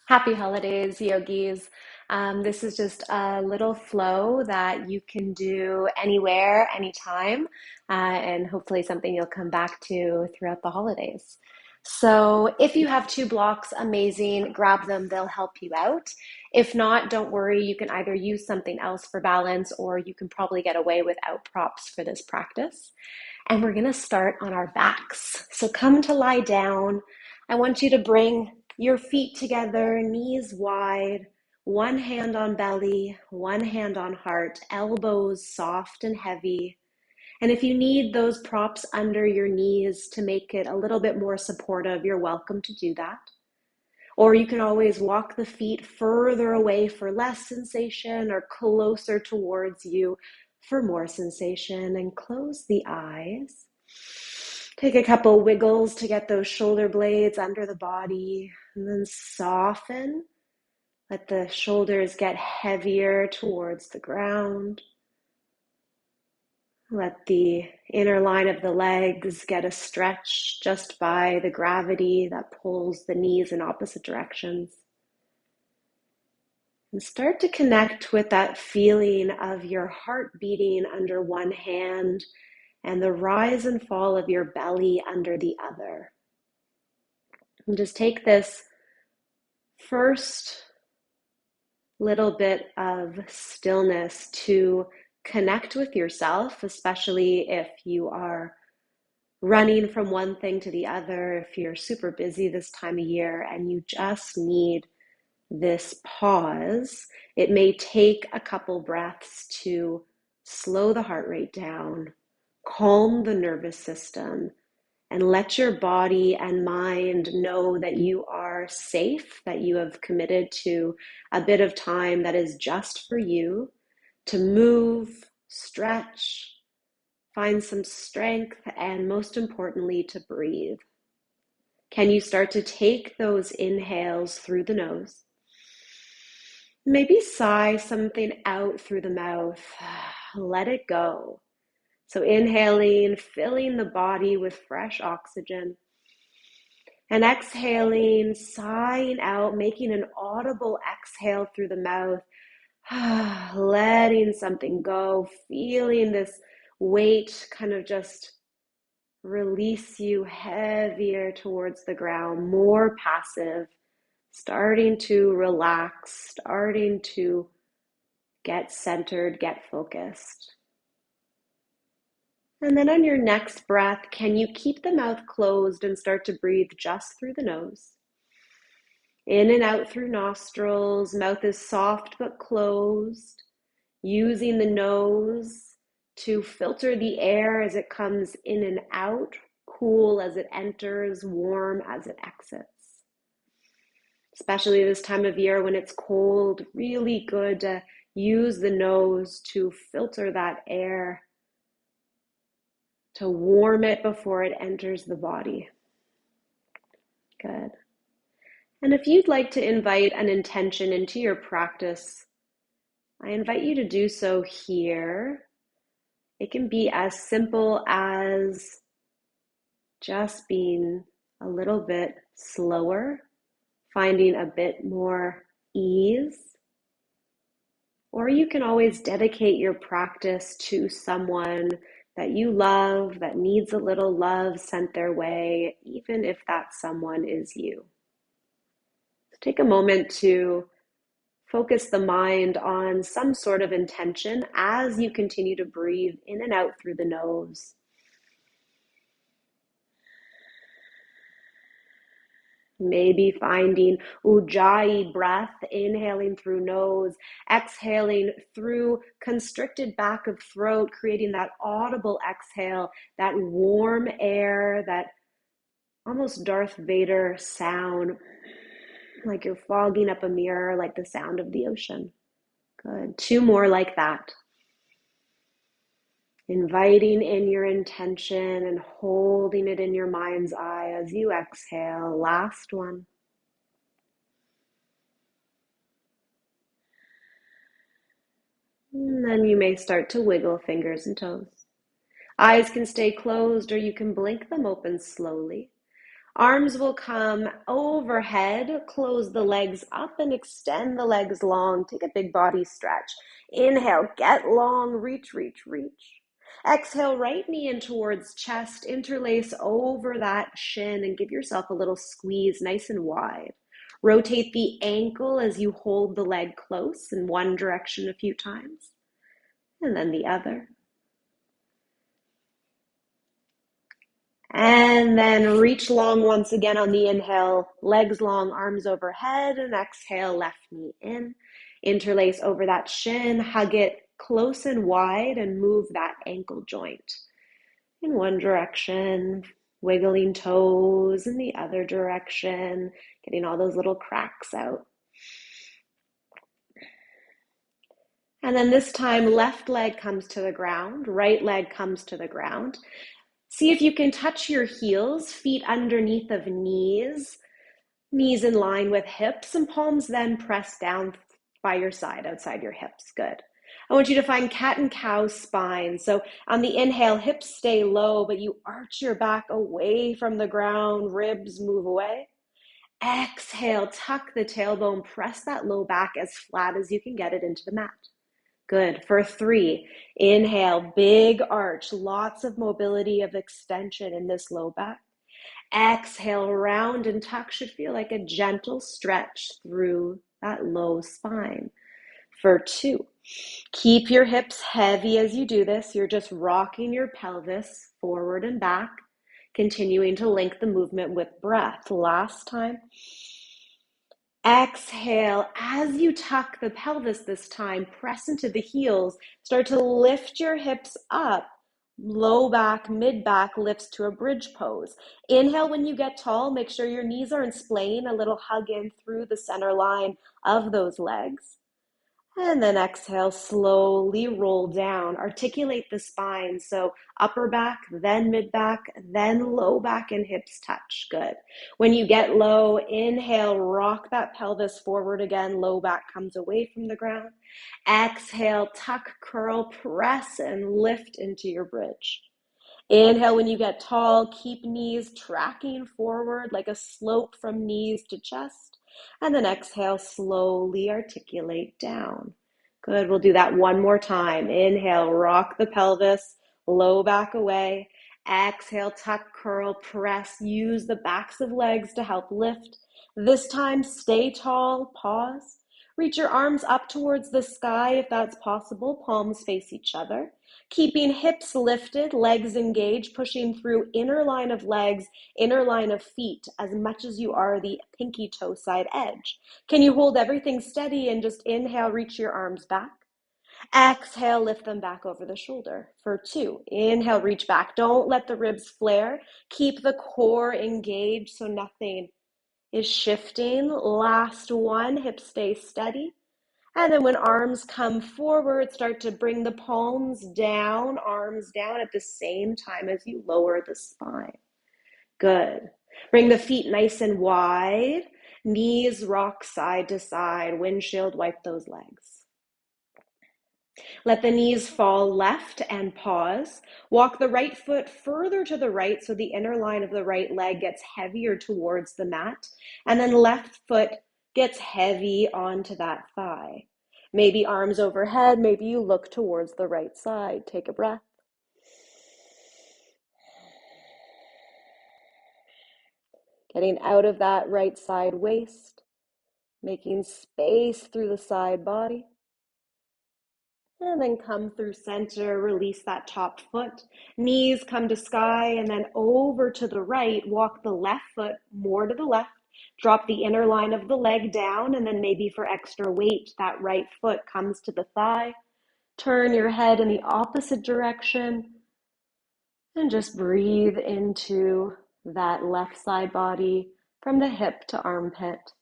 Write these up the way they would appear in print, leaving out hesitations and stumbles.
Happy holidays, yogis. This is just a little flow that you can do anywhere, anytime, and hopefully something you'll come back to throughout the holidays. So, if you have two blocks, amazing, grab them, they'll help you out. If not, don't worry, you can either use something else for balance or you can probably get away without props for this practice. And we're going to start on our backs. So, come to lie down. I want you to bring your feet together, knees wide, one hand on belly, one hand on heart, elbows soft and heavy. And if you need those props under your knees to make it a little bit more supportive, you're welcome to do that. Or you can always walk the feet further away for less sensation or closer towards you for more sensation, and close the eyes. Take a couple wiggles to get those shoulder blades under the body, and then soften. Let the shoulders get heavier towards the ground. Let the inner line of the legs get a stretch just by the gravity that pulls the knees in opposite directions. And start to connect with that feeling of your heart beating under one hand and the rise and fall of your belly under the other. And just take this first little bit of stillness to connect with yourself, especially if you are running from one thing to the other, if you're super busy this time of year and you just need this pause. It may take a couple breaths to slow the heart rate down, calm the nervous system, and let your body and mind know that you are safe, that you have committed to a bit of time that is just for you to move, stretch, find some strength, and most importantly, to breathe. Can you start to take those inhales through the nose? Maybe sigh something out through the mouth. Let it go. So inhaling, filling the body with fresh oxygen. And exhaling, sighing out, making an audible exhale through the mouth. Letting something go, feeling this weight kind of just release you heavier towards the ground, more passive, starting to relax, starting to get centered, get focused. And then on your next breath, can you keep the mouth closed and start to breathe just through the nose? In and out through nostrils, mouth is soft but closed, using the nose to filter the air as it comes in and out, cool as it enters, warm as it exits. Especially this time of year when it's cold, really good to use the nose to filter that air, to warm it before it enters the body. Good. And if you'd like to invite an intention into your practice, I invite you to do so here. It can be as simple as just being a little bit slower, finding a bit more ease. Or you can always dedicate your practice to someone that you love, that needs a little love sent their way, even if that someone is you. So take a moment to focus the mind on some sort of intention as you continue to breathe in and out through the nose. Maybe finding ujjayi breath, inhaling through nose, exhaling through constricted back of throat, creating that audible exhale, that warm air, that almost Darth Vader sound, like you're fogging up a mirror, like the sound of the ocean. Good. Two more like that. Inviting in your intention and holding it in your mind's eye as you exhale. Last one. And then you may start to wiggle fingers and toes. Eyes can stay closed or you can blink them open slowly. Arms will come overhead, close the legs up and extend the legs long. Take a big body stretch. Inhale, get long, reach, reach, reach. Exhale, right knee in towards chest, interlace over that shin and give yourself a little squeeze, nice and wide. Rotate the ankle as you hold the leg close in one direction a few times, and then the other. And then reach long once again on the inhale, legs long, arms overhead, and exhale, left knee in. Interlace over that shin, hug it close and wide, and move that ankle joint in one direction, wiggling toes in the other direction, getting all those little cracks out. And then this time, left leg comes to the ground, right leg comes to the ground. See if you can touch your heels, feet underneath of knees, knees in line with hips, and palms then press down by your side, outside your hips. Good. I want you to find cat and cow spine. So on the inhale, hips stay low, but you arch your back away from the ground, ribs move away. Exhale, tuck the tailbone, press that low back as flat as you can get it into the mat. Good. For 3, inhale, big arch, lots of mobility of extension in this low back. Exhale, round and tuck should feel like a gentle stretch through that low spine. For 2, keep your hips heavy as you do this. You're just rocking your pelvis forward and back, continuing to link the movement with breath. Last time. Exhale, as you tuck the pelvis this time, press into the heels, start to lift your hips up, low back, mid back lifts to a bridge pose. Inhale when you get tall, make sure your knees are in splaying, a little hug in through the center line of those legs. And then exhale, slowly roll down, articulate the spine. So upper back, then mid back, then low back and hips touch. Good. When you get low, inhale, rock that pelvis forward again. Low back comes away from the ground. Exhale, tuck, curl, press, and lift into your bridge. Inhale when you get tall, keep knees tracking forward like a slope from knees to chest. And then exhale, slowly articulate down. Good, we'll do that one more time. Inhale, rock the pelvis, low back away. Exhale, tuck, curl, press. Use the backs of legs to help lift. This time, stay tall, pause. Reach your arms up towards the sky if that's possible. Palms face each other. Keeping hips lifted, legs engaged, pushing through inner line of legs, inner line of feet as much as you are the pinky toe side edge. Can you hold everything steady and just inhale, reach your arms back? Exhale, lift them back over the shoulder. For 2, inhale, reach back. Don't let the ribs flare. Keep the core engaged so nothing is shifting. Last one, hips stay steady. And then when arms come forward, start to bring the palms down, arms down at the same time as you lower the spine. Good. Bring the feet nice and wide. Knees rock side to side. Windshield wipe those legs. Let the knees fall left and pause. Walk the right foot further to the right so the inner line of the right leg gets heavier towards the mat. And then left foot gets heavy onto that thigh. Maybe arms overhead, maybe you look towards the right side. Take a breath. Getting out of that right side waist, making space through the side body. And then come through center, release that top foot. Knees come to sky and then over to the right. Walk the left foot more to the left. Drop the inner line of the leg down, and then maybe for extra weight, that right foot comes to the thigh. Turn your head in the opposite direction and just breathe into that left side body from the hip to armpit.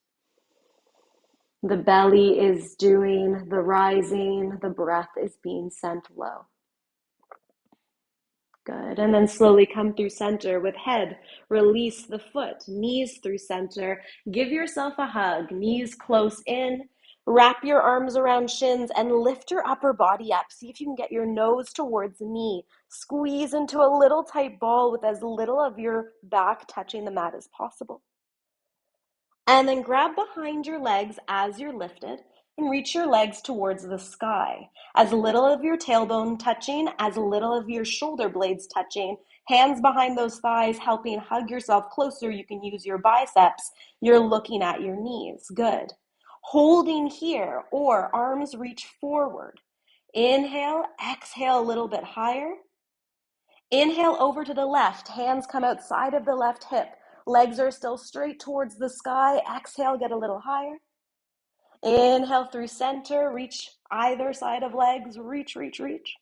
The belly is doing the rising, the breath is being sent low. Good. And then slowly come through center with head. Release the foot, knees through center. Give yourself a hug, knees close in. Wrap your arms around shins and lift your upper body up. See if you can get your nose towards the knee. Squeeze into a little tight ball with as little of your back touching the mat as possible. And then grab behind your legs as you're lifted and reach your legs towards the sky. As little of your tailbone touching, as little of your shoulder blades touching. Hands behind those thighs, helping hug yourself closer. You can use your biceps. You're looking at your knees. Good. Holding here, or arms reach forward. Inhale, exhale a little bit higher. Inhale over to the left. Hands come outside of the left hip. Legs are still straight towards the sky. Exhale, get a little higher. Inhale through center. Reach either side of legs. Reach, reach, reach.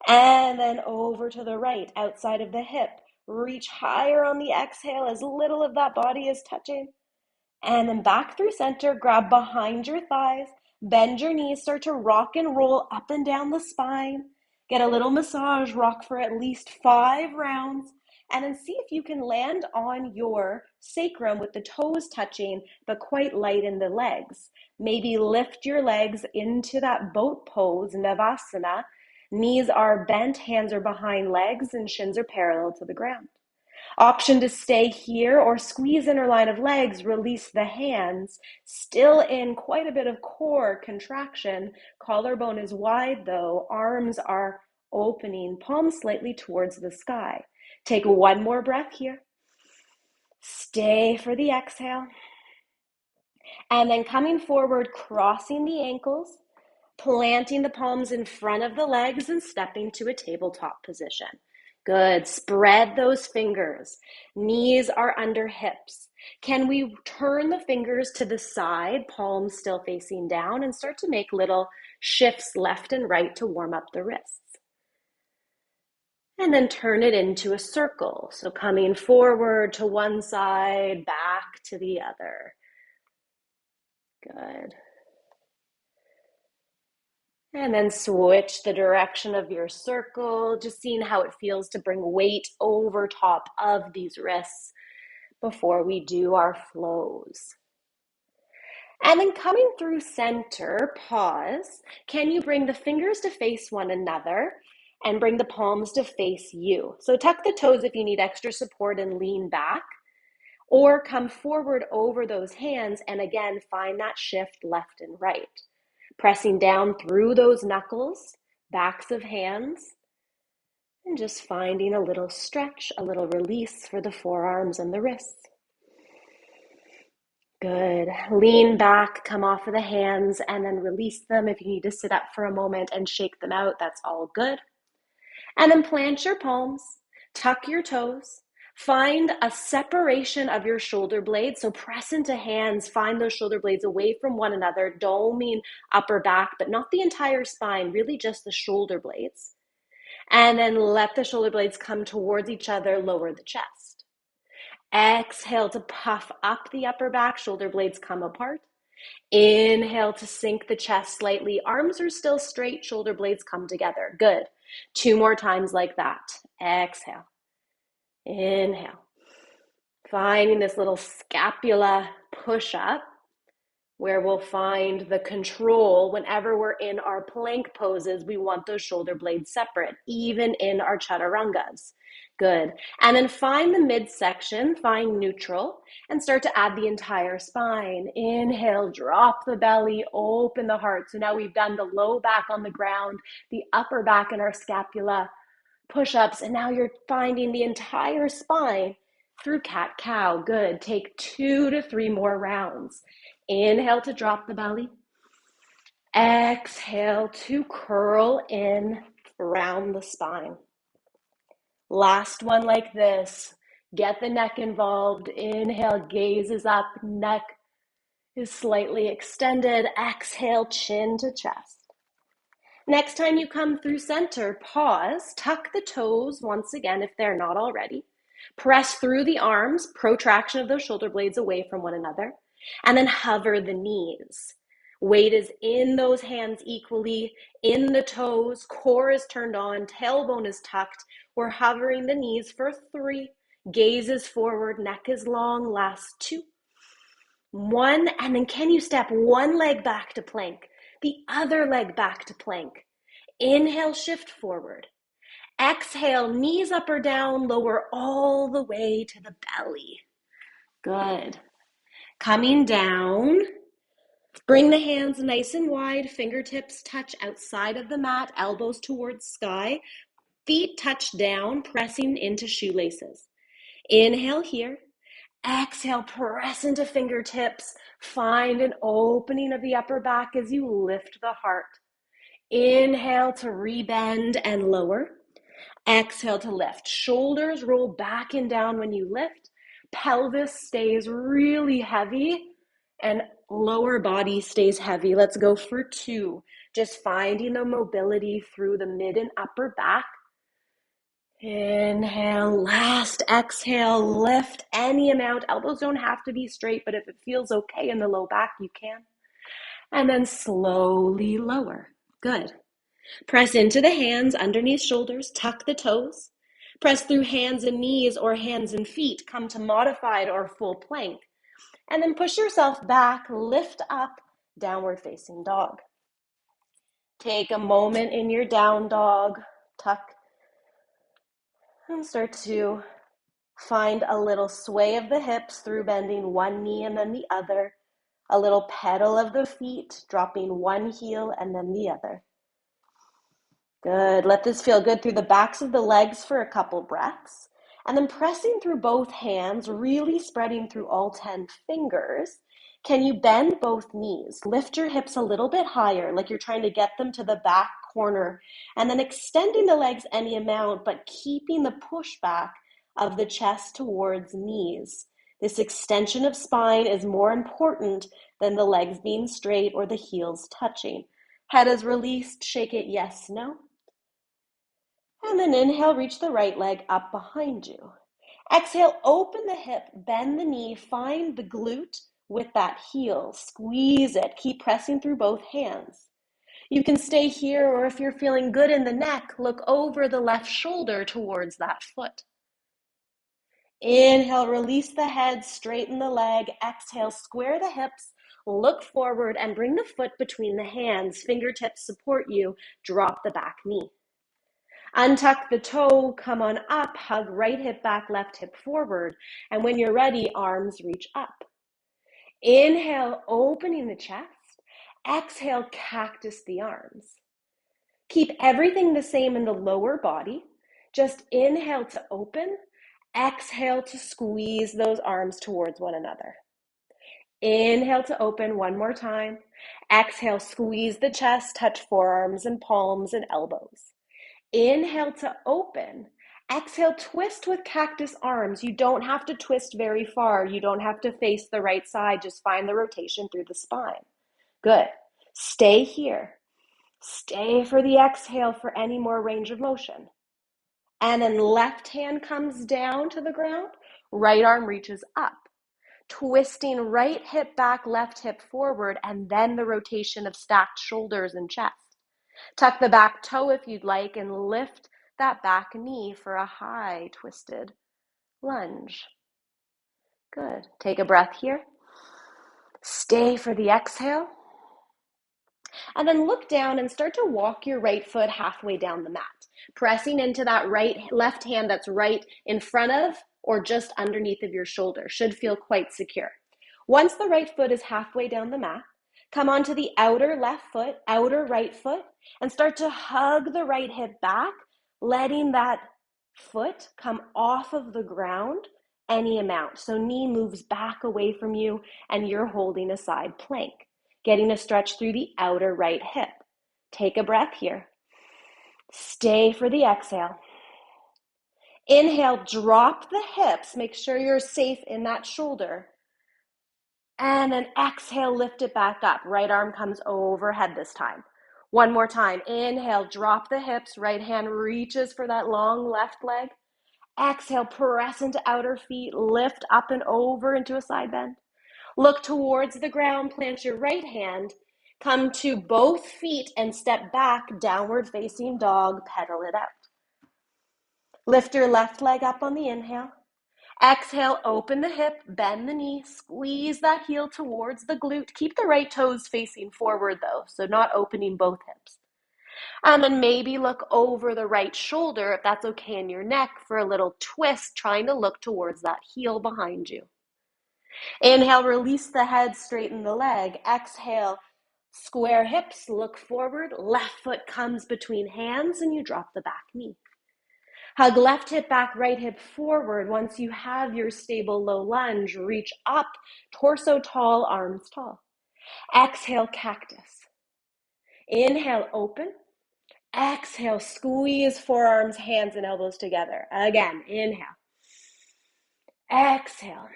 And then over to the right, outside of the hip. Reach higher on the exhale, as little of that body is touching. And then back through center, grab behind your thighs, bend your knees, start to rock and roll up and down the spine. Get a little massage, rock for at least 5 rounds, and then see if you can land on your sacrum with the toes touching, but quite light in the legs. Maybe lift your legs into that boat pose, Navasana. Knees are bent, hands are behind legs, and shins are parallel to the ground. Option to stay here or squeeze inner line of legs, release the hands, still in quite a bit of core contraction. Collarbone is wide though, arms are opening, palms slightly towards the sky. Take one more breath here. Stay for the exhale. And then coming forward, crossing the ankles, planting the palms in front of the legs and stepping to a tabletop position. Good. Spread those fingers. Knees are under hips. Can we turn the fingers to the side, palms still facing down, and start to make little shifts left and right to warm up the wrists? And then turn it into a circle. So coming forward to one side, back to the other. Good. And then switch the direction of your circle, just seeing how it feels to bring weight over top of these wrists before we do our flows. And then coming through center, pause. Can you bring the fingers to face one another and bring the palms to face you? So tuck the toes if you need extra support and lean back, or come forward over those hands and again, find that shift left and right. Pressing down through those knuckles, backs of hands, and just finding a little stretch, a little release for the forearms and the wrists. Good. Lean back, come off of the hands, and then release them. If you need to sit up for a moment and shake them out, that's all good. And then plant your palms, tuck your toes, find a separation of your shoulder blades. So press into hands, find those shoulder blades away from one another, doming upper back, but not the entire spine, really just the shoulder blades. And then let the shoulder blades come towards each other, lower the chest. Exhale to puff up the upper back, shoulder blades come apart. Inhale to sink the chest slightly. Arms are still straight, shoulder blades come together. Good. 2 more times like that. Exhale. Inhale. Finding this little scapula push up where we'll find the control. Whenever we're in our plank poses, we want those shoulder blades separate, even in our chaturangas. Good. And then find the midsection, find neutral, and start to add the entire spine. Inhale, drop the belly, open the heart. So now we've done the low back on the ground, the upper back in our scapula, push-ups, and now you're finding the entire spine through cat-cow. Good. Take 2 to 3 more rounds. Inhale to drop the belly. Exhale to curl in, round the spine. Last one like this. Get the neck involved. Inhale, gaze is up, neck is slightly extended. Exhale, chin to chest. Next time you come through center, pause, tuck the toes once again if they're not already. Press through the arms, protraction of those shoulder blades away from one another, and then hover the knees. Weight is in those hands equally, in the toes, core is turned on, tailbone is tucked. We're hovering the knees for 3. Gaze is forward, neck is long, last 2. One, and then can you step one leg back to plank, the other leg back to plank? Inhale, shift forward. Exhale, knees up or down, lower all the way to the belly. Good. Coming down, bring the hands nice and wide, fingertips touch outside of the mat, elbows towards sky, feet touch down, pressing into shoelaces. Inhale here. Exhale, press into fingertips. Find an opening of the upper back as you lift the heart. Inhale to rebend and lower. Exhale to lift. Shoulders roll back and down when you lift. Pelvis stays really heavy and lower body stays heavy. Let's go for 2. Just finding the mobility through the mid and upper back. Inhale, last exhale, lift any amount. Elbows don't have to be straight, but if it feels okay in the low back, you can. And then slowly lower. Good. Press into the hands underneath shoulders, tuck the toes. Press through hands and knees or hands and feet. Come to modified or full plank. And then push yourself back, lift up, downward facing dog. Take a moment in your down dog, tuck, and start to find a little sway of the hips through bending one knee and then the other. A little pedal of the feet, dropping one heel and then the other. Good. Let this feel good through the backs of the legs for a couple breaths. And then pressing through both hands, really spreading through all 10 fingers. Can you bend both knees? Lift your hips a little bit higher, like you're trying to get them to the back corner. And then extending the legs any amount, but keeping the pushback of the chest towards knees. This extension of spine is more important than the legs being straight or the heels touching. Head is released, shake it yes, no. And then inhale, reach the right leg up behind you. Exhale, open the hip, bend the knee, find the glute with that heel. Squeeze it, keep pressing through both hands. You can stay here, or if you're feeling good in the neck, look over the left shoulder towards that foot. Inhale, release the head, straighten the leg. Exhale, square the hips, look forward, and bring the foot between the hands. Fingertips support you, drop the back knee. Untuck the toe, come on up, hug right hip back, left hip forward. And when you're ready, arms reach up. Inhale, opening the chest. Exhale, cactus the arms. Keep everything the same in the lower body. Just inhale to open. Exhale to squeeze those arms towards one another. Inhale to open one more time. Exhale, squeeze the chest, touch forearms and palms and elbows. Inhale to open. Exhale, twist with cactus arms. You don't have to twist very far. You don't have to face the right side. Just find the rotation through the spine. Good. Stay here. Stay for the exhale for any more range of motion. And then left hand comes down to the ground. Right arm reaches up. Twisting right hip back, left hip forward, and then the rotation of stacked shoulders and chest. Tuck the back toe if you'd like and lift that back knee for a high twisted lunge. Good. Take a breath here. Stay for the exhale. And then look down and start to walk your right foot halfway down the mat, pressing into that left hand that's right in front of or just underneath of your shoulder. Should feel quite secure. Once the right foot is halfway down the mat, come onto the outer left foot, outer right foot, and start to hug the right hip back, letting that foot come off of the ground any amount. So knee moves back away from you and you're holding a side plank, getting a stretch through the outer right hip. Take a breath here. Stay for the exhale. Inhale, drop the hips. Make sure you're safe in that shoulder. And then exhale, lift it back up. Right arm comes overhead this time. One more time. Inhale, drop the hips. Right hand reaches for that long left leg. Exhale, press into outer feet. Lift up and over into a side bend. Look towards the ground. Plant your right hand. Come to both feet and step back, downward facing dog. Pedal it out. Lift your left leg up on the inhale. Exhale, open the hip, bend the knee, squeeze that heel towards the glute. Keep the right toes facing forward though, so not opening both hips. And then maybe look over the right shoulder, if that's okay in your neck, for a little twist, trying to look towards that heel behind you. Inhale, release the head, straighten the leg. Exhale, square hips, look forward. Left foot comes between hands and you drop the back knee. Hug left hip back, right hip forward. Once you have your stable low lunge, reach up, torso tall, arms tall. Exhale, cactus. Inhale, open. Exhale, squeeze forearms, hands, and elbows together. Again, inhale. Exhale.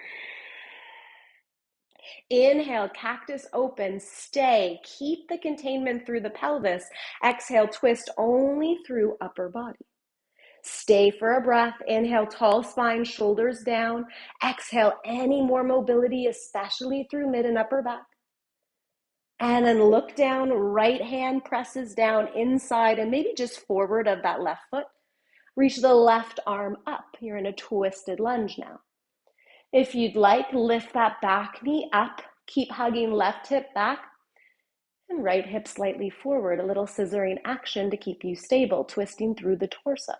Inhale, cactus open, stay. Keep the containment through the pelvis. Exhale, twist only through upper body. Stay for a breath. Inhale, tall spine, shoulders down. Exhale, any more mobility, especially through mid and upper back. And then look down, right hand presses down inside and maybe just forward of that left foot. Reach the left arm up. You're in a twisted lunge now. If you'd like, lift that back knee up. Keep hugging left hip back and right hip slightly forward. A little scissoring action to keep you stable, twisting through the torso.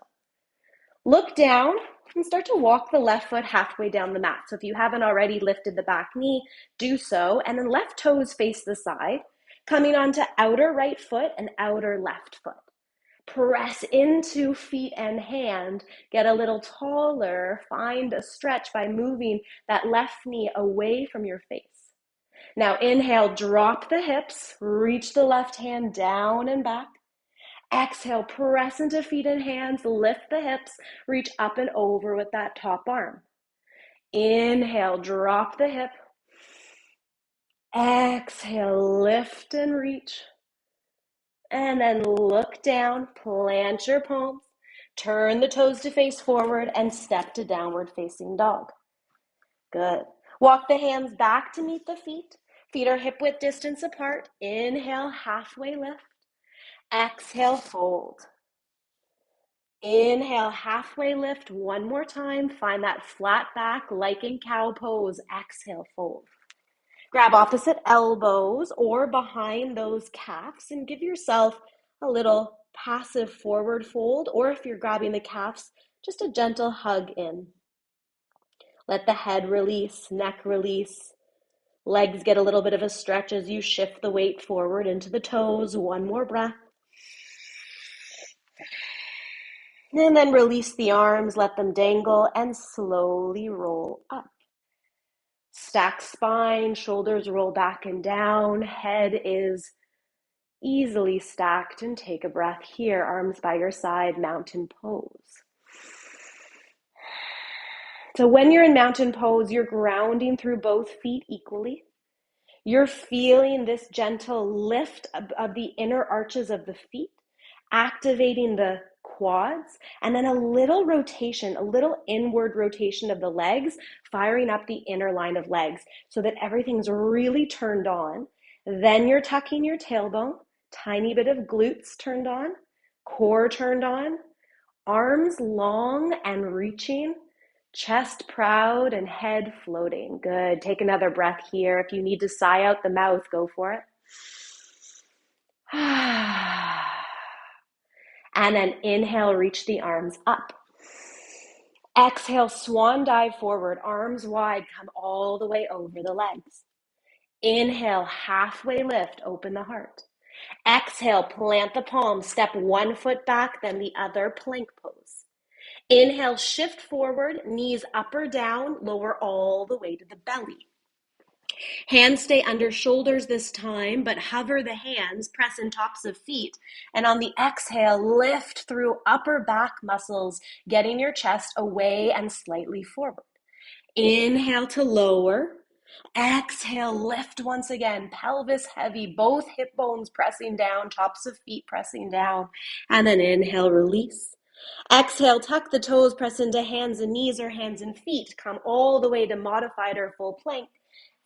Look down and start to walk the left foot halfway down the mat. So if you haven't already lifted the back knee, do so. And then left toes face the side, coming onto outer right foot and outer left foot. Press into feet and hand, get a little taller, find a stretch by moving that left knee away from your face. Now inhale, drop the hips, reach the left hand down and back. Exhale, press into feet and hands, lift the hips, reach up and over with that top arm. Inhale, drop the hip. Exhale, lift and reach. And then look down, plant your palms, turn the toes to face forward, and step to downward facing dog. Good. Walk the hands back to meet the feet. Feet are hip width distance apart. Inhale, halfway lift. Exhale, fold. Inhale, halfway lift. One more time. Find that flat back, like in cow pose. Exhale, fold. Grab opposite elbows or behind those calves and give yourself a little passive forward fold, or if you're grabbing the calves, just a gentle hug in. Let the head release, neck release. Legs get a little bit of a stretch as you shift the weight forward into the toes. One more breath. And then release the arms, let them dangle, and slowly roll up. Stack spine, shoulders roll back and down, head is easily stacked, and take a breath here, arms by your side, mountain pose. So when you're in mountain pose, you're grounding through both feet equally. You're feeling this gentle lift of the inner arches of the feet, activating the quads, and then a little rotation, a little inward rotation of the legs, firing up the inner line of legs so that everything's really turned on. Then you're tucking your tailbone, tiny bit of glutes turned on, core turned on, arms long and reaching, chest proud and head floating. Good. Take another breath here. If you need to sigh out the mouth, go for it. And then inhale, reach the arms up. Exhale, swan dive forward, arms wide, come all the way over the legs. Inhale, halfway lift, open the heart. Exhale, plant the palms, step one foot back, then the other, plank pose. Inhale, shift forward, knees up or down, lower all the way to the belly. Hands stay under shoulders this time, but hover the hands, press in tops of feet. And on the exhale, lift through upper back muscles, getting your chest away and slightly forward. Inhale to lower. Exhale, lift once again, pelvis heavy, both hip bones pressing down, tops of feet pressing down. And then inhale, release. Exhale, tuck the toes, press into hands and knees or hands and feet. Come all the way to modified or full plank.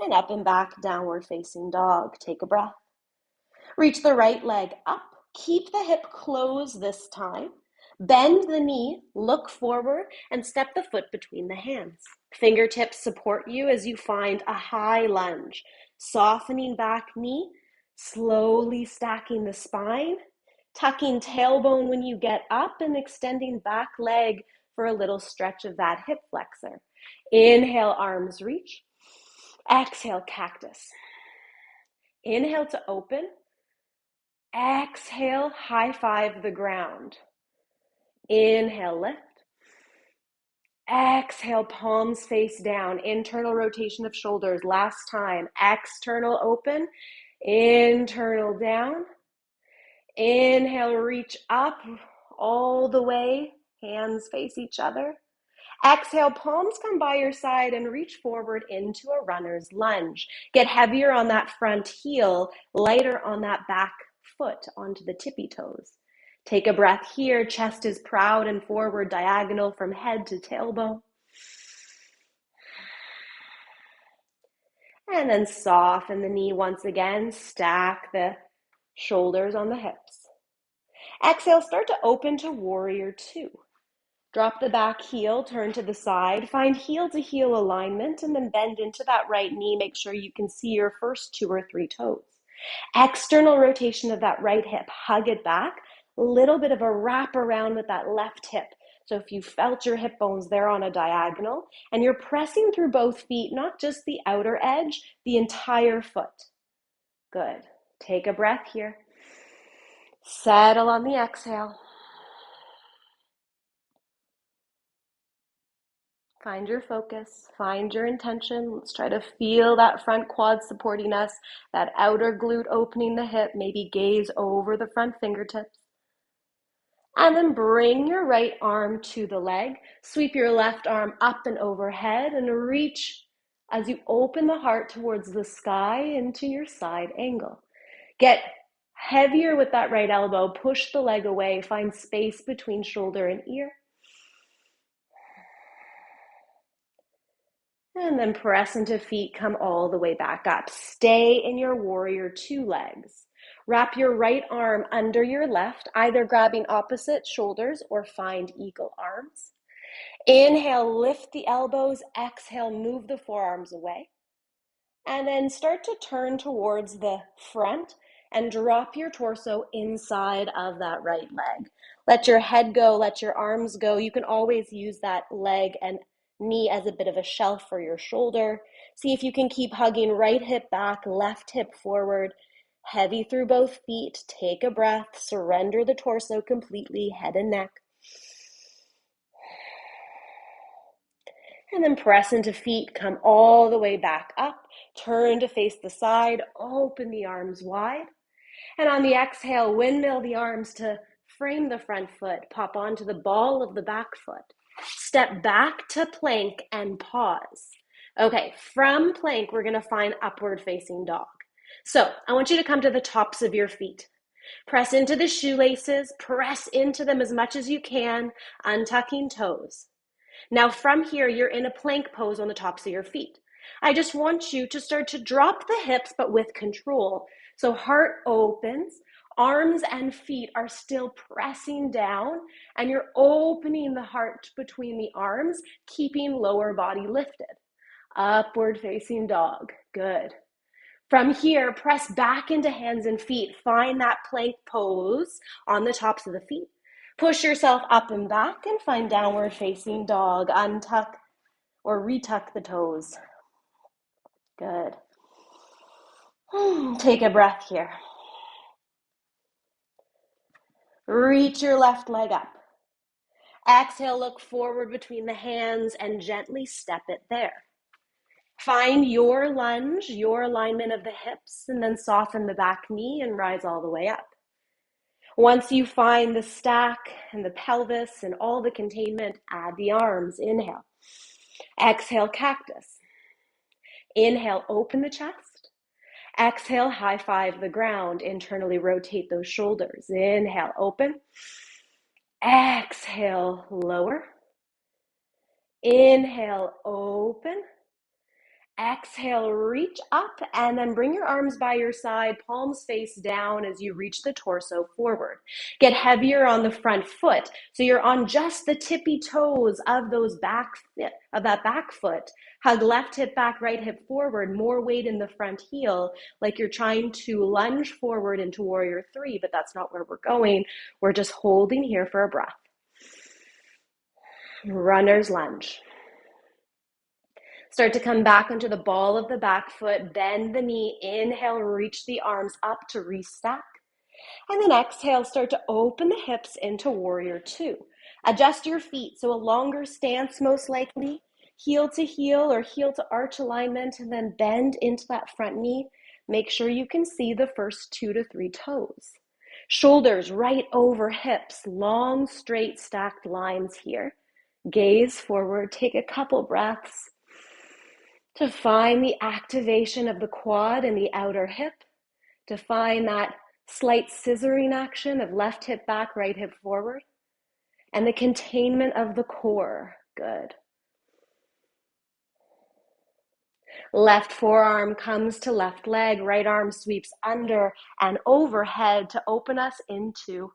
And up and back, downward facing dog. Take a breath. Reach the right leg up. Keep the hip closed this time. Bend the knee, look forward, and step the foot between the hands. Fingertips support you as you find a high lunge. Softening back knee, slowly stacking the spine, tucking tailbone when you get up, and extending back leg for a little stretch of that hip flexor. Inhale, arms reach. Exhale, cactus. Inhale to open. Exhale, high five the ground. Inhale, lift. Exhale, palms face down. Internal rotation of shoulders. Last time. External open. Internal down. Inhale, reach up all the way. Hands face each other. Exhale, palms come by your side and reach forward into a runner's lunge. Get heavier on that front heel, lighter on that back foot onto the tippy toes. Take a breath here. Chest is proud and forward, diagonal from head to tailbone. And then soften the knee once again. Stack the shoulders on the hips. Exhale, start to open to warrior two. Drop the back heel, turn to the side, find heel to heel alignment, and then bend into that right knee. Make sure you can see your first 2 or 3 toes. External rotation of that right hip, hug it back. A little bit of a wrap around with that left hip. So if you felt your hip bones there on a diagonal, and you're pressing through both feet, not just the outer edge, the entire foot. Good. Take a breath here. Settle on the exhale. Find your focus, find your intention. Let's try to feel that front quad supporting us, that outer glute opening the hip, maybe gaze over the front fingertips. And then bring your right arm to the leg. Sweep your left arm up and overhead and reach as you open the heart towards the sky into your side angle. Get heavier with that right elbow. Push the leg away. Find space between shoulder and ear. And then press into feet, come all the way back up. Stay in your warrior two legs. Wrap your right arm under your left, either grabbing opposite shoulders or find eagle arms. Inhale, lift the elbows. Exhale, move the forearms away. And then start to turn towards the front and drop your torso inside of that right leg. Let your head go, let your arms go. You can always use that leg and knee as a bit of a shelf for your shoulder. See if you can keep hugging right hip back, left hip forward, heavy through both feet. Take a breath, surrender the torso completely, head and neck. And then press into feet, come all the way back up, turn to face the side, open the arms wide. And on the exhale, windmill the arms to frame the front foot, pop onto the ball of the back foot. Step back to plank and pause. Okay, from plank, we're gonna find upward facing dog. So I want you to come to the tops of your feet. Press into the shoelaces, press into them as much as you can, untucking toes. Now from here, you're in a plank pose on the tops of your feet. I just want you to start to drop the hips, but with control. So heart opens, arms and feet are still pressing down, and you're opening the heart between the arms, keeping lower body lifted. Upward facing dog, good. From here, press back into hands and feet. Find that plank pose on the tops of the feet. Push yourself up and back and find downward facing dog. Untuck or retuck the toes. Good. Take a breath here. Reach your left leg up. Exhale, look forward between the hands and gently step it there. Find your lunge, your alignment of the hips, and then soften the back knee and rise all the way up. Once you find the stack and the pelvis and all the containment, add the arms. Inhale. Exhale, cactus. Inhale, open the chest. Exhale, high five the ground. Internally rotate those shoulders. Inhale, open. Exhale, lower. Inhale, open. Exhale, reach up and then bring your arms by your side, palms face down as you reach the torso forward. Get heavier on the front foot. So you're on just the tippy toes of that back foot. Hug left hip back, right hip forward, more weight in the front heel, like you're trying to lunge forward into warrior three, but that's not where we're going. We're just holding here for a breath. Runner's lunge. Start to come back onto the ball of the back foot, bend the knee, inhale, reach the arms up to restack. And then exhale, start to open the hips into warrior two. Adjust your feet, so a longer stance most likely, heel to heel or heel to arch alignment, and then bend into that front knee. Make sure you can see the first 2 to 3 toes. Shoulders right over hips, long, straight, stacked lines here. Gaze forward, take a couple breaths to find the activation of the quad and the outer hip, to find that slight scissoring action of left hip back, right hip forward, and the containment of the core. Good. Left forearm comes to left leg, right arm sweeps under and overhead to open us into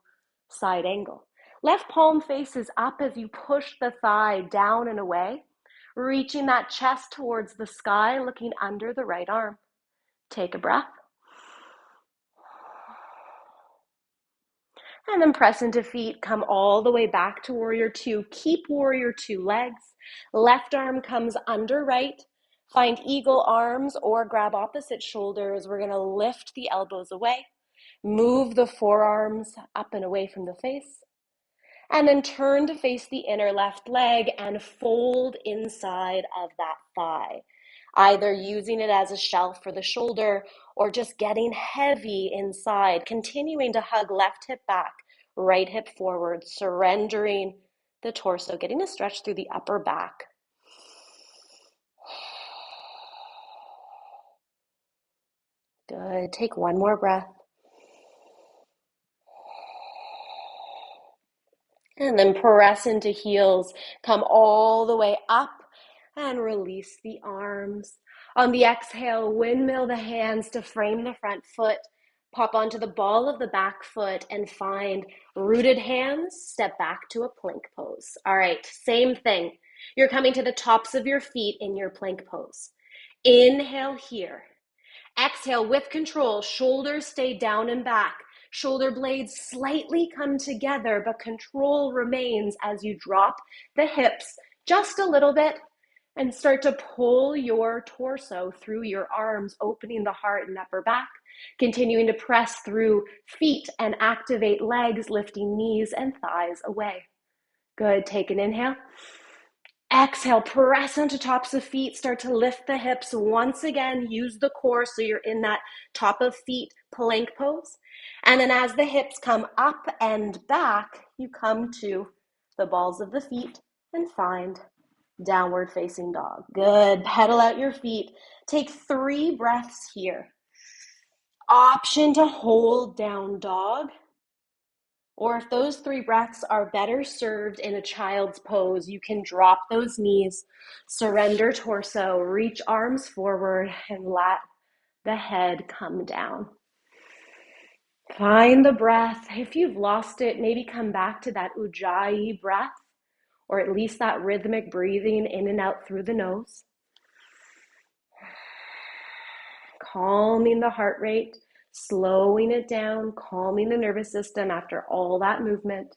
side angle. Left palm faces up as you push the thigh down and away, reaching that chest towards the sky, looking under the right arm. Take a breath. And then press into feet, come all the way back to warrior two. Keep warrior two legs. Left arm comes under right. Find eagle arms or grab opposite shoulders. We're going to lift the elbows away. Move the forearms up and away from the face. And then turn to face the inner left leg and fold inside of that thigh, either using it as a shelf for the shoulder or just getting heavy inside, continuing to hug left hip back, right hip forward, surrendering the torso, getting a stretch through the upper back. Good. Take one more breath. And then press into heels, come all the way up and release the arms. On the exhale, windmill the hands to frame the front foot. Pop onto the ball of the back foot and find rooted hands. Step back to a plank pose. All right, same thing. You're coming to the tops of your feet in your plank pose. Inhale here. Exhale with control, shoulders stay down and back. Shoulder blades slightly come together, but control remains as you drop the hips just a little bit and start to pull your torso through your arms, opening the heart and upper back, continuing to press through feet and activate legs, lifting knees and thighs away. Good, take an inhale. Exhale, press onto tops of feet, start to lift the hips. Once again, use the core so you're in that top of feet plank pose. And then as the hips come up and back, you come to the balls of the feet and find downward facing dog. Good, pedal out your feet. Take 3 breaths here. Option to hold down dog. Or if those 3 breaths are better served in a child's pose, you can drop those knees, surrender torso, reach arms forward, and let the head come down. Find the breath. If you've lost it, maybe come back to that ujjayi breath, or at least that rhythmic breathing in and out through the nose. Calming the heart rate, slowing it down, calming the nervous system after all that movement.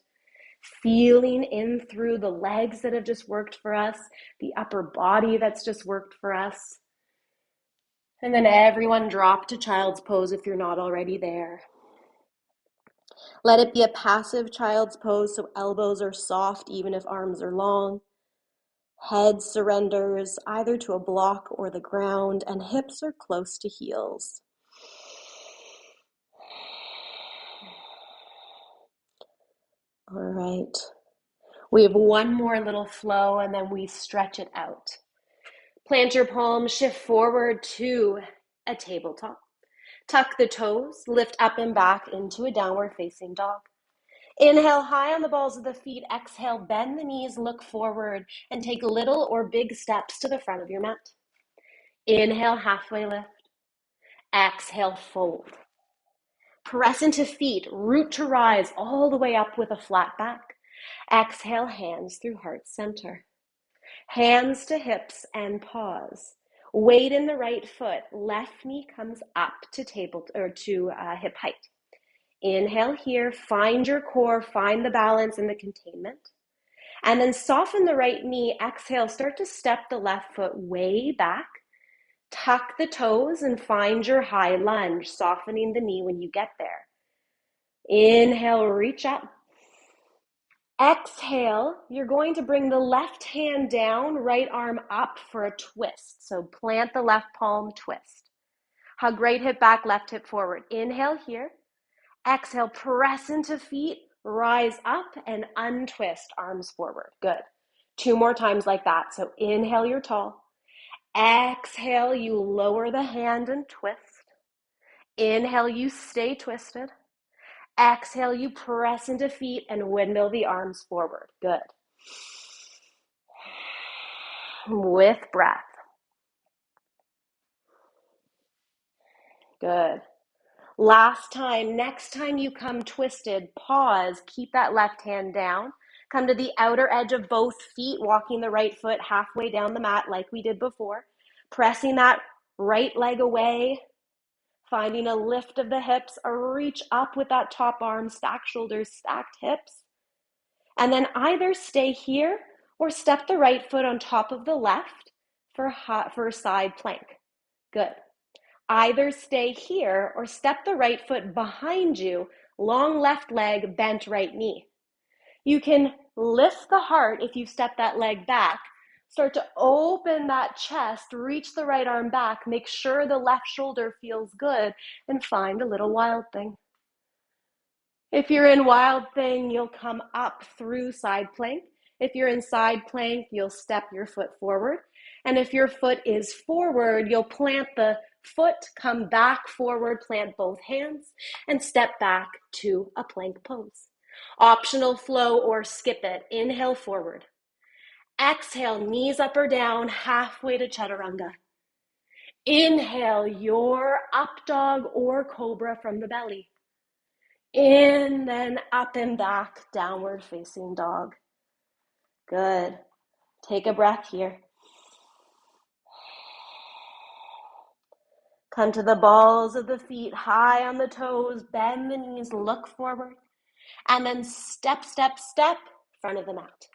Feeling in through the legs that have just worked for us, the upper body that's just worked for us. And then everyone drop to child's pose if you're not already there. Let it be a passive child's pose, so elbows are soft even if arms are long. Head surrenders either to a block or the ground, and hips are close to heels. All right. We have one more little flow and then we stretch it out. Plant your palms, shift forward to a tabletop. Tuck the toes, lift up and back into a downward facing dog. Inhale high on the balls of the feet. Exhale, bend the knees, look forward, and take little or big steps to the front of your mat. Inhale, halfway lift. Exhale, fold. Press into feet, root to rise all the way up with a flat back. Exhale, hands through heart center. Hands to hips and pause. Weight in the right foot. Left knee comes up to table or to hip height. Inhale here, find your core, find the balance and the containment. And then soften the right knee. Exhale, start to step the left foot way back. Tuck the toes and find your high lunge, softening the knee when you get there. Inhale, reach up. Exhale, you're going to bring the left hand down, right arm up for a twist. So plant the left palm, twist. Hug right hip back, left hip forward. Inhale here. Exhale, press into feet, rise up and untwist, arms forward. Good. 2 more times like that. So inhale, you're tall. Exhale, you lower the hand and twist. Inhale, you stay twisted. Exhale, you press into feet and windmill the arms forward. Good. With breath. Good. Last time, next time you come twisted, pause, keep that left hand down. Come to the outer edge of both feet, walking the right foot halfway down the mat like we did before. Pressing that right leg away, finding a lift of the hips, a reach up with that top arm, stacked shoulders, stacked hips. And then either stay here or step the right foot on top of the left for a side plank. Good. Either stay here or step the right foot behind you, long left leg, bent right knee. You can lift the heart if you step that leg back. Start to open that chest, reach the right arm back, make sure the left shoulder feels good, and find a little wild thing. If you're in wild thing, you'll come up through side plank. If you're in side plank, you'll step your foot forward. And if your foot is forward, you'll plant the foot, come back forward, plant both hands, and step back to a plank pose. Optional flow or skip it. Inhale forward. Exhale, knees up or down, halfway to chaturanga. Inhale, your up dog or cobra from the belly. In, then up and back, downward facing dog. Good. Take a breath here. Come to the balls of the feet, high on the toes, bend the knees, look forward, and then step, step, step, front of the mat.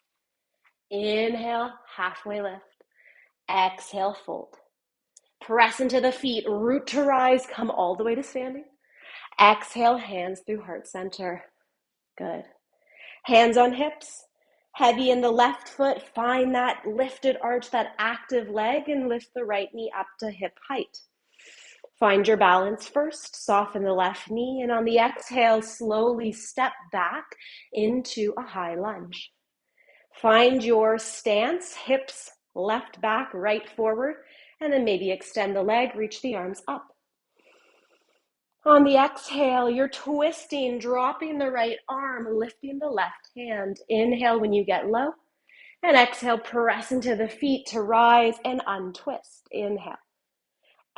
Inhale, halfway lift. Exhale, fold. Press into the feet, root to rise, come all the way to standing. Exhale, hands through heart center. Good. Hands on hips, heavy in the left foot. Find that lifted arch, that active leg, and lift the right knee up to hip height. Find your balance first, soften the left knee, and on the exhale, slowly step back into a high lunge. Find your stance, hips left back, right forward, and then maybe extend the leg, reach the arms up. On the exhale, you're twisting, dropping the right arm, lifting the left hand. Inhale when you get low, and exhale, press into the feet to rise and untwist. Inhale.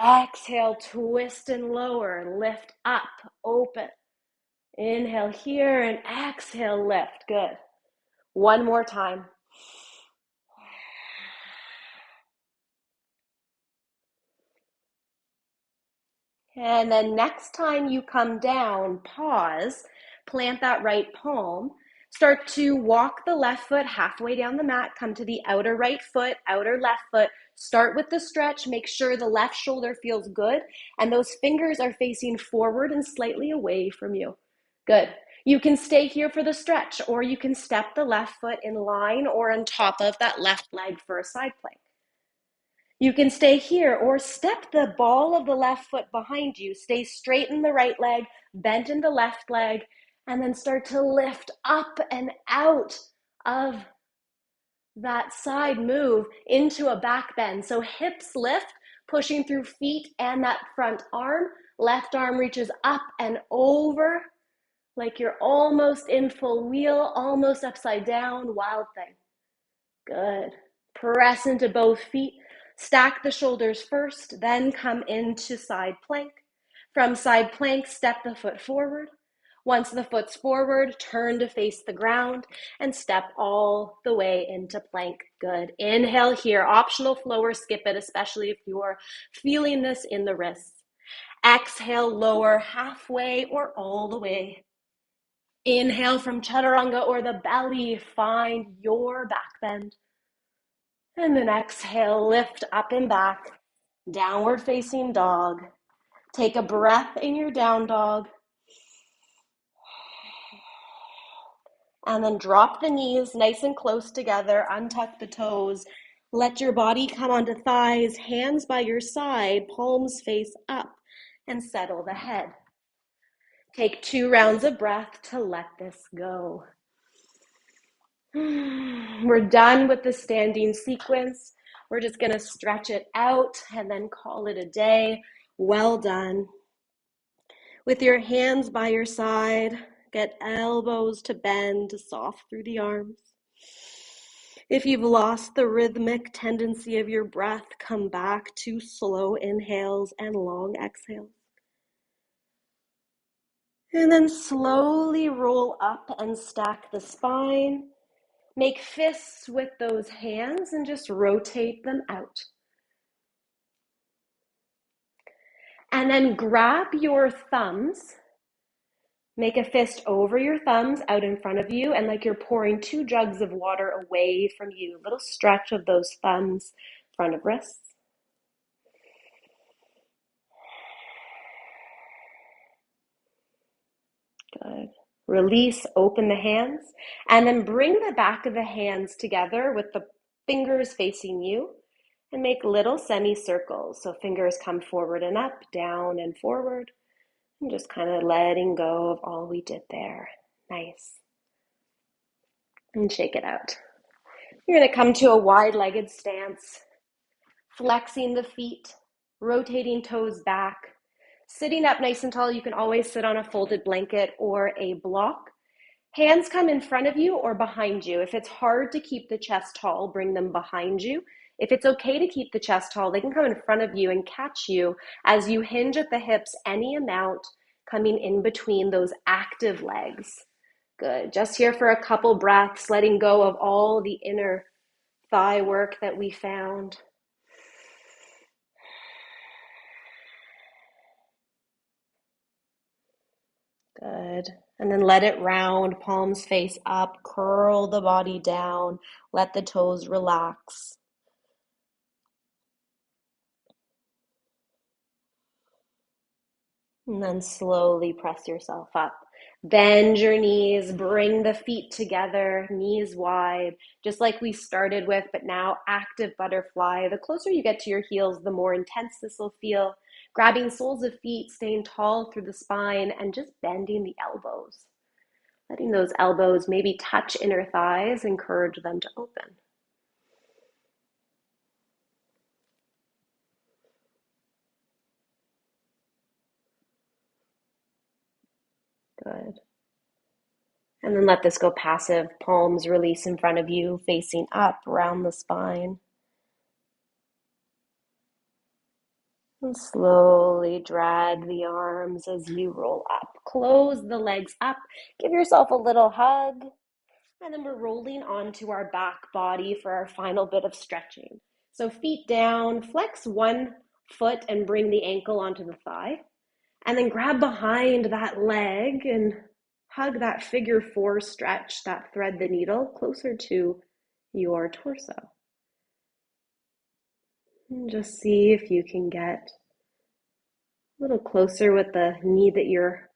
Exhale, twist and lower, lift up, open. Inhale here and exhale, lift. Good. One more time. And then next time you come down, pause, plant that right palm, start to walk the left foot halfway down the mat, come to the outer right foot, outer left foot, start with the stretch, make sure the left shoulder feels good, and those fingers are facing forward and slightly away from you. Good. You can stay here for the stretch, or you can step the left foot in line or on top of that left leg for a side plank. You can stay here or step the ball of the left foot behind you. Stay straight in the right leg, bent in the left leg, and then start to lift up and out of that side move into a back bend. So hips lift, pushing through feet and that front arm. Left arm reaches up and over like you're almost in full wheel, almost upside down, wild thing. Good. Press into both feet. Stack the shoulders first, then come into side plank. From side plank, step the foot forward. Once the foot's forward, turn to face the ground and step all the way into plank. Good. Inhale here. Optional flow or skip it, especially if you're feeling this in the wrists. Exhale, lower halfway or all the way. Inhale from chaturanga or the belly. Find your back bend. And then exhale, lift up and back. Downward facing dog. Take a breath in your down dog. And then drop the knees nice and close together. Untuck the toes. Let your body come onto thighs, hands by your side, palms face up, and settle the head. Take 2 rounds of breath to let this go. We're done with the standing sequence. We're just going to stretch it out and then call it a day. Well done. With your hands by your side, get elbows to bend soft through the arms. If you've lost the rhythmic tendency of your breath, come back to slow inhales and long exhales. And then slowly roll up and stack the spine. Make fists with those hands and just rotate them out. And then grab your thumbs. Make a fist over your thumbs out in front of you, and like you're pouring 2 jugs of water away from you. Little stretch of those thumbs, front of wrists. Good. Release, open the hands, and then bring the back of the hands together with the fingers facing you and make little semicircles. So fingers come forward and up, down and forward, and just kind of letting go of all we did there. Nice. And shake it out. You're going to come to a wide-legged stance, flexing the feet, rotating toes back, sitting up nice and tall. You can always sit on a folded blanket or a block. Hands come in front of you or behind you. If it's hard to keep the chest tall, bring them behind you. If it's okay to keep the chest tall, they can come in front of you and catch you as you hinge at the hips any amount, coming in between those active legs. Good. Just here for a couple breaths, letting go of all the inner thigh work that we found. Good. And then let it round, palms face up, curl the body down, let the toes relax. And then slowly press yourself up. Bend your knees, bring the feet together, knees wide, just like we started with, but now active butterfly. The closer you get to your heels, the more intense this will feel. Grabbing soles of feet, staying tall through the spine, and just bending the elbows. Letting those elbows maybe touch inner thighs, encourage them to open. Good. And then let this go passive. Palms release in front of you, facing up, around the spine. And slowly drag the arms as you roll up. Close the legs up. Give yourself a little hug. And then we're rolling onto our back body for our final bit of stretching. So feet down, flex one foot and bring the ankle onto the thigh. And then grab behind that leg and hug that figure 4 stretch, that thread the needle closer to your torso. And just see if you can get a little closer with the knee that you're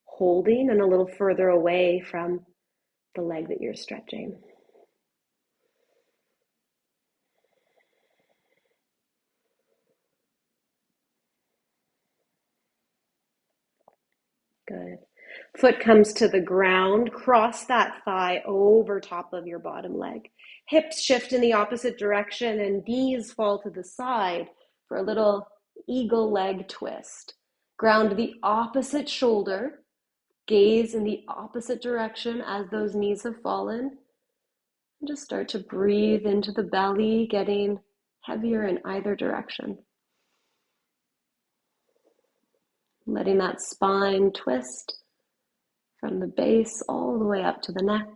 holding and a little further away from the leg that you're stretching. Good. Foot comes to the ground, cross that thigh over top of your bottom leg. Hips shift in the opposite direction and knees fall to the side for a little eagle leg twist. Ground the opposite shoulder, gaze in the opposite direction as those knees have fallen. And just start to breathe into the belly, getting heavier in either direction. Letting that spine twist from the base all the way up to the neck.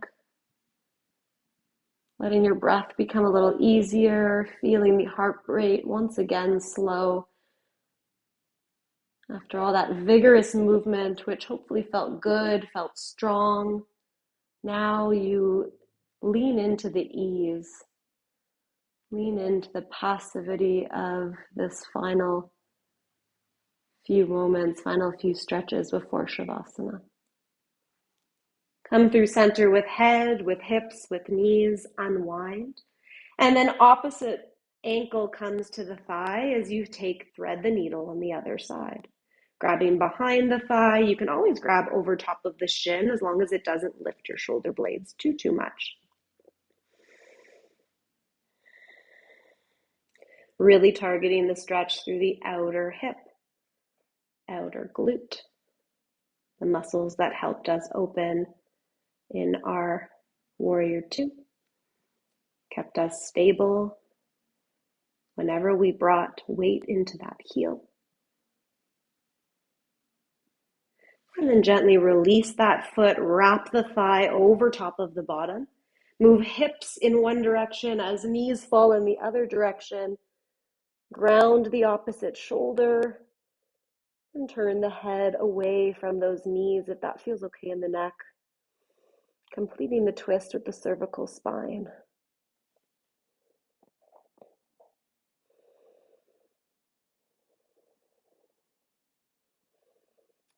Letting your breath become a little easier, feeling the heart rate once again slow. After all that vigorous movement, which hopefully felt good, felt strong, now you lean into the ease. Lean into the passivity of this final few moments, final few stretches before Shavasana. Come through center with head, with hips, with knees, unwind. And then opposite ankle comes to the thigh as you thread the needle on the other side. Grabbing behind the thigh, you can always grab over top of the shin as long as it doesn't lift your shoulder blades too much. Really targeting the stretch through the outer hip, outer glute, the muscles that helped us open in our Warrior Two, kept us stable whenever we brought weight into that heel. And then gently release that foot, wrap the thigh over top of the bottom. Move hips in one direction as knees fall in the other direction. Ground the opposite shoulder and turn the head away from those knees if that feels okay in the neck. Completing the twist with the cervical spine.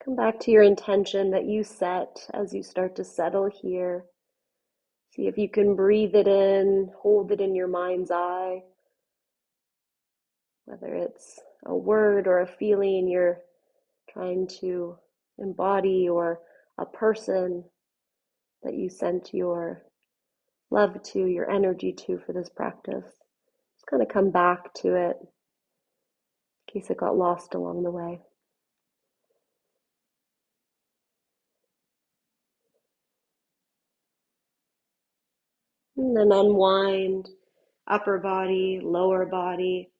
Come back to your intention that you set as you start to settle here. See if you can breathe it in, hold it in your mind's eye. Whether it's a word or a feeling you're trying to embody, or a person that you sent your love to, your energy to for this practice. Just kind of come back to it in case it got lost along the way. And then unwind, upper body, lower body.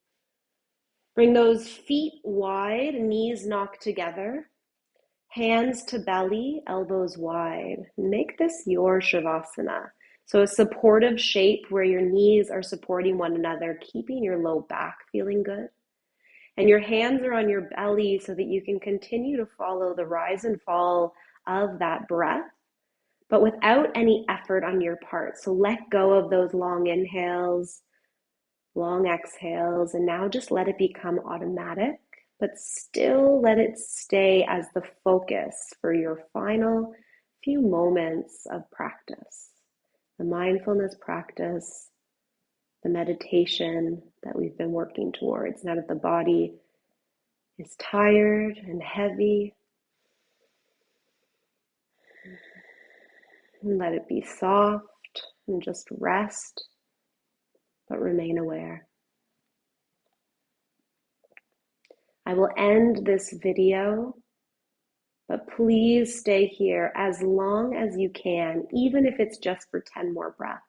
Bring those feet wide, knees knocked together. Hands to belly, elbows wide. Make this your Shavasana. So a supportive shape where your knees are supporting one another, keeping your low back feeling good. And your hands are on your belly so that you can continue to follow the rise and fall of that breath, but without any effort on your part. So let go of those long inhales, long exhales, and now just let it become automatic, but still let it stay as the focus for your final few moments of practice. The mindfulness practice, the meditation that we've been working towards. Now that the body is tired and heavy, and let it be soft and just rest, but remain aware. I will end this video, but please stay here as long as you can, even if it's just for 10 more breaths.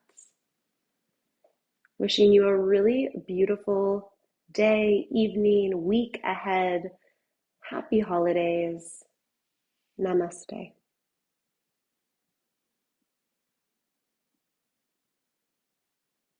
Wishing you a really beautiful day, evening, week ahead. Happy holidays. Namaste.